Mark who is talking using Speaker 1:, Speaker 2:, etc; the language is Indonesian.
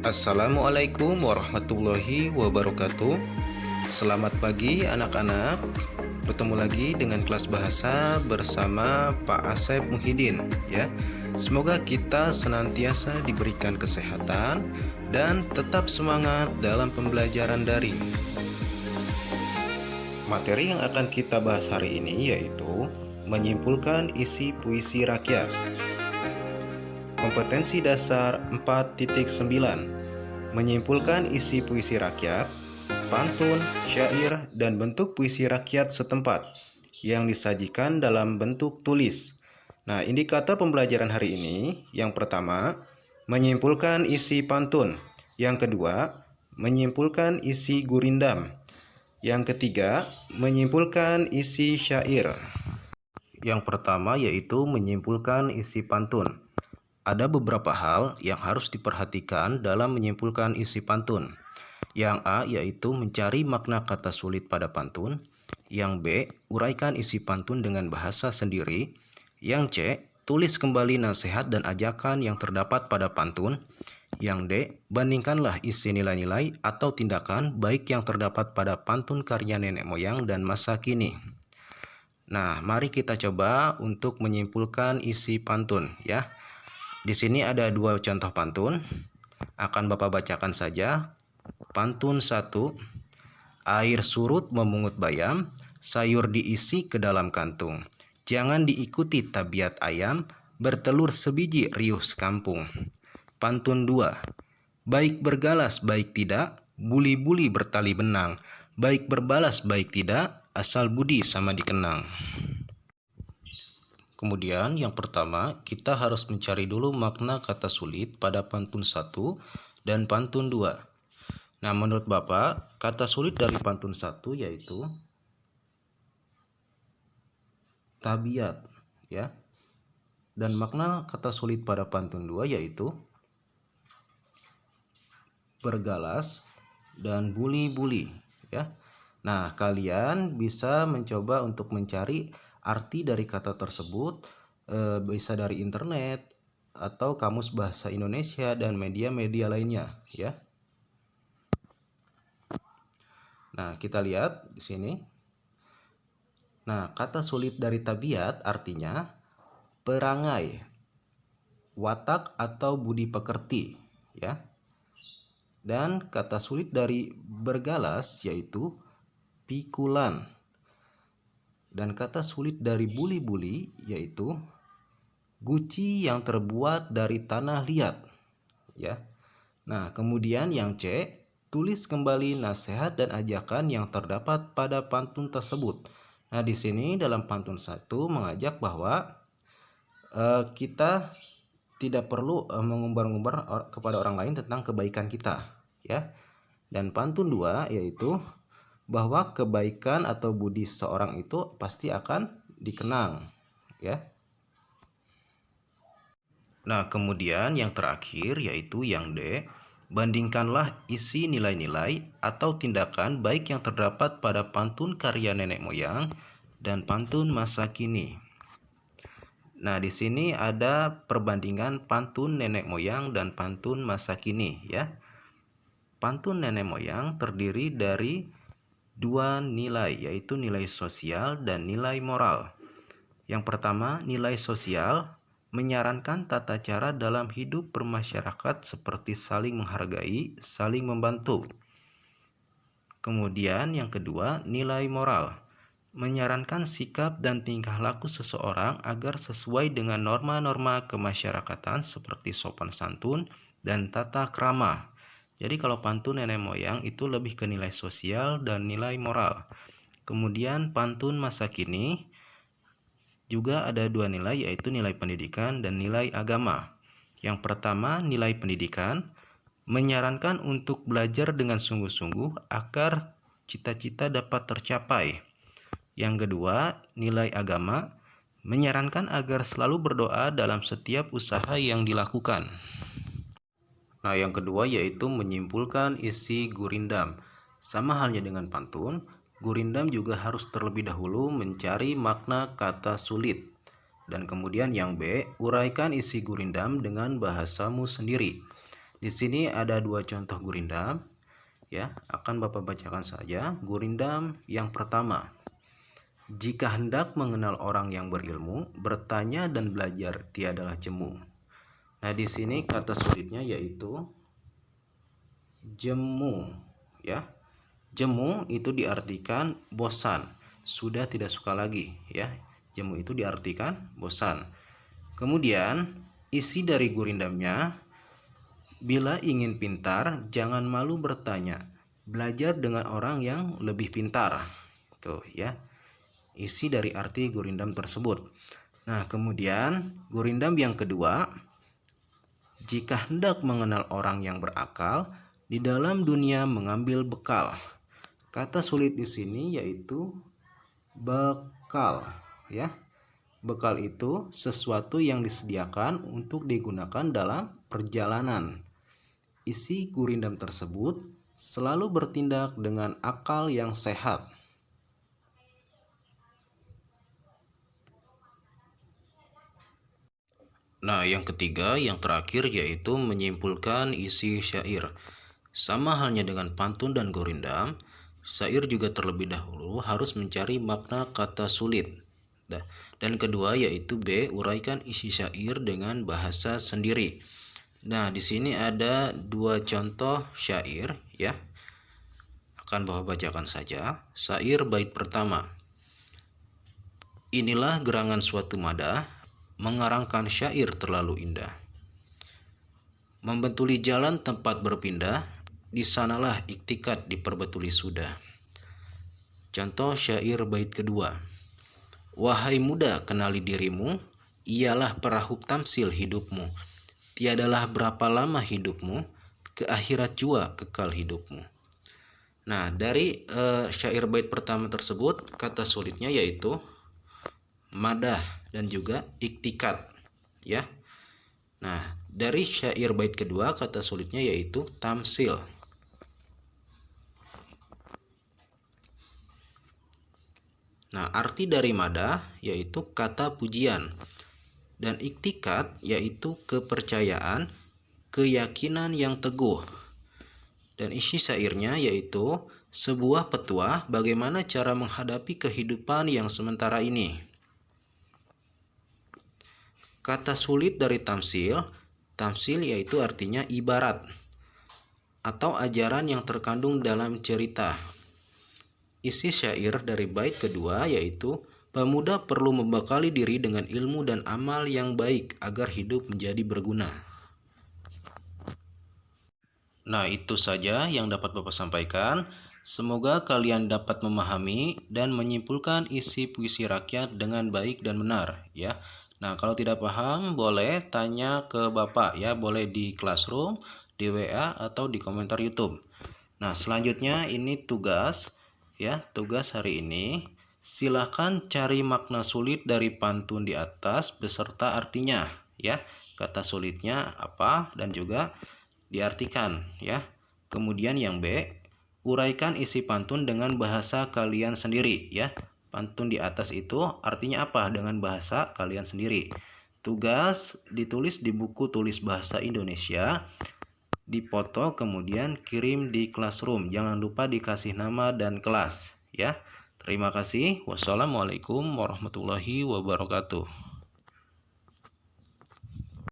Speaker 1: Assalamualaikum warahmatullahi wabarakatuh. Selamat pagi anak-anak. Bertemu lagi dengan kelas bahasa bersama Pak Asep Muhyiddin ya. Semoga kita senantiasa diberikan kesehatan dan tetap semangat dalam pembelajaran daring. Materi yang akan kita bahas hari ini yaitu menyimpulkan isi puisi rakyat. Kompetensi dasar 4.9. Menyimpulkan isi puisi rakyat, pantun, syair, dan bentuk puisi rakyat setempat yang disajikan dalam bentuk tulis. Nah, indikator pembelajaran hari ini, yang pertama, menyimpulkan isi pantun. Yang kedua, menyimpulkan isi gurindam. Yang ketiga, menyimpulkan isi syair. Yang pertama yaitu menyimpulkan isi pantun. Ada beberapa hal yang harus diperhatikan dalam menyimpulkan isi pantun. Yang A yaitu mencari makna kata sulit pada pantun. Yang B, uraikan isi pantun dengan bahasa sendiri. Yang C, tulis kembali nasihat dan ajakan yang terdapat pada pantun. Yang D, bandingkanlah isi nilai-nilai atau tindakan baik yang terdapat pada pantun karya nenek moyang dan masa kini. Nah, mari kita coba untuk menyimpulkan isi pantun ya. Di sini ada dua contoh pantun. Akan Bapak bacakan saja. Pantun 1. Air surut memungut bayam, sayur diisi ke dalam kantung. Jangan diikuti tabiat ayam, bertelur sebiji riuh sekampung. Pantun 2. Baik bergalas baik tidak, buli-buli bertali benang. Baik berbalas baik tidak, asal budi sama dikenang. Kemudian yang pertama, kita harus mencari dulu makna kata sulit pada pantun 1 dan pantun 2. Nah, menurut Bapak, kata sulit dari pantun 1 yaitu tabiat ya. Dan makna kata sulit pada pantun 2 yaitu bergalas dan buli-buli ya. Nah, kalian bisa mencoba untuk mencari arti dari kata tersebut, bisa dari internet atau kamus bahasa Indonesia dan media-media lainnya ya. Nah, kita lihat di sini. Nah, kata sulit dari tabiat artinya perangai, watak atau budi pekerti ya. Dan kata sulit dari bergalas yaitu pikulan. Dan kata sulit dari buli-buli yaitu guci yang terbuat dari tanah liat ya. Nah, kemudian yang C, tulis kembali nasihat dan ajakan yang terdapat pada pantun tersebut. Nah, di sini dalam pantun 1 mengajak bahwa kita tidak perlu mengumbar-ngumbar kepada orang lain tentang kebaikan kita ya. Dan pantun 2 yaitu bahwa kebaikan atau budi seseorang itu pasti akan dikenang ya. Nah, kemudian yang terakhir yaitu yang D, bandingkanlah isi nilai-nilai atau tindakan baik yang terdapat pada pantun karya nenek moyang dan pantun masa kini. Nah, di sini ada perbandingan pantun nenek moyang dan pantun masa kini ya. Pantun nenek moyang terdiri dari dua nilai, yaitu nilai sosial dan nilai moral. Yang pertama, nilai sosial menyarankan tata cara dalam hidup bermasyarakat seperti saling menghargai, saling membantu. Kemudian yang kedua, nilai moral menyarankan sikap dan tingkah laku seseorang agar sesuai dengan norma-norma kemasyarakatan seperti sopan santun dan tata krama. Jadi kalau pantun nenek moyang itu lebih ke nilai sosial dan nilai moral. Kemudian pantun masa kini juga ada dua nilai yaitu nilai pendidikan dan nilai agama. Yang pertama nilai pendidikan menyarankan untuk belajar dengan sungguh-sungguh agar cita-cita dapat tercapai. Yang kedua nilai agama menyarankan agar selalu berdoa dalam setiap usaha yang dilakukan. Nah, yang kedua yaitu menyimpulkan isi gurindam. Sama halnya dengan pantun, gurindam juga harus terlebih dahulu mencari makna kata sulit. Dan kemudian yang B, uraikan isi gurindam dengan bahasamu sendiri. Di sini ada dua contoh gurindam, ya. Akan Bapak bacakan saja. Gurindam yang pertama. Jika hendak mengenal orang yang berilmu, bertanya dan belajar tiadalah jemu. Nah, di sini kata sulitnya yaitu jemu, ya. Jemu itu diartikan bosan, sudah tidak suka lagi, ya. Jemu itu diartikan bosan. Kemudian isi dari gurindamnya, bila ingin pintar, jangan malu bertanya, belajar dengan orang yang lebih pintar. Tuh, ya. Isi dari arti gurindam tersebut. Nah, kemudian gurindam yang kedua, jika hendak mengenal orang yang berakal, di dalam dunia mengambil bekal. Kata sulit di sini yaitu bekal, ya. Bekal itu sesuatu yang disediakan untuk digunakan dalam perjalanan. Isi gurindam tersebut, selalu bertindak dengan akal yang sehat. Nah, yang ketiga, yang terakhir yaitu menyimpulkan isi syair. Sama halnya dengan pantun dan gurindam, syair juga terlebih dahulu harus mencari makna kata sulit. Dan kedua yaitu B, uraikan isi syair dengan bahasa sendiri. Nah, di sini ada dua contoh syair, ya. Akan Bapak bacakan saja. Syair bait pertama. Inilah gerangan suatu madah, mengarangkan syair terlalu indah. Membetuli jalan tempat berpindah, di sanalah iktikat diperbetuli sudah. Contoh syair bait kedua. Wahai muda, kenali dirimu, ialah perahu tamsil hidupmu. Tiadalah berapa lama hidupmu, ke akhirat jua kekal hidupmu. Nah, dari syair bait pertama tersebut, kata sulitnya yaitu madah dan juga iktikat, ya. Nah, dari syair bait kedua, kata sulitnya yaitu tamsil. Nah, arti dari madah yaitu kata pujian, dan iktikat yaitu kepercayaan, keyakinan yang teguh. Dan isi syairnya yaitu sebuah petuah bagaimana cara menghadapi kehidupan yang sementara ini. Kata sulit dari tamsil, tamsil yaitu artinya ibarat atau ajaran yang terkandung dalam cerita. Isi syair dari bait kedua yaitu pemuda perlu membekali diri dengan ilmu dan amal yang baik agar hidup menjadi berguna. Nah, itu saja yang dapat Bapak sampaikan. Semoga kalian dapat memahami dan menyimpulkan isi puisi rakyat dengan baik dan benar, ya. Nah, kalau tidak paham boleh tanya ke Bapak, ya, boleh di Classroom, di WA atau di komentar YouTube. Nah, selanjutnya ini tugas, ya, tugas hari ini. Silahkan cari makna sulit dari pantun di atas beserta artinya, ya. Kata sulitnya apa dan juga diartikan, ya. Kemudian yang B, uraikan isi pantun dengan bahasa kalian sendiri, ya. Pantun di atas itu artinya apa dengan bahasa kalian sendiri. Tugas ditulis di buku tulis bahasa Indonesia, dipoto kemudian kirim di Classroom. Jangan lupa dikasih nama dan kelas, ya. Terima kasih. Wassalamualaikum warahmatullahi wabarakatuh.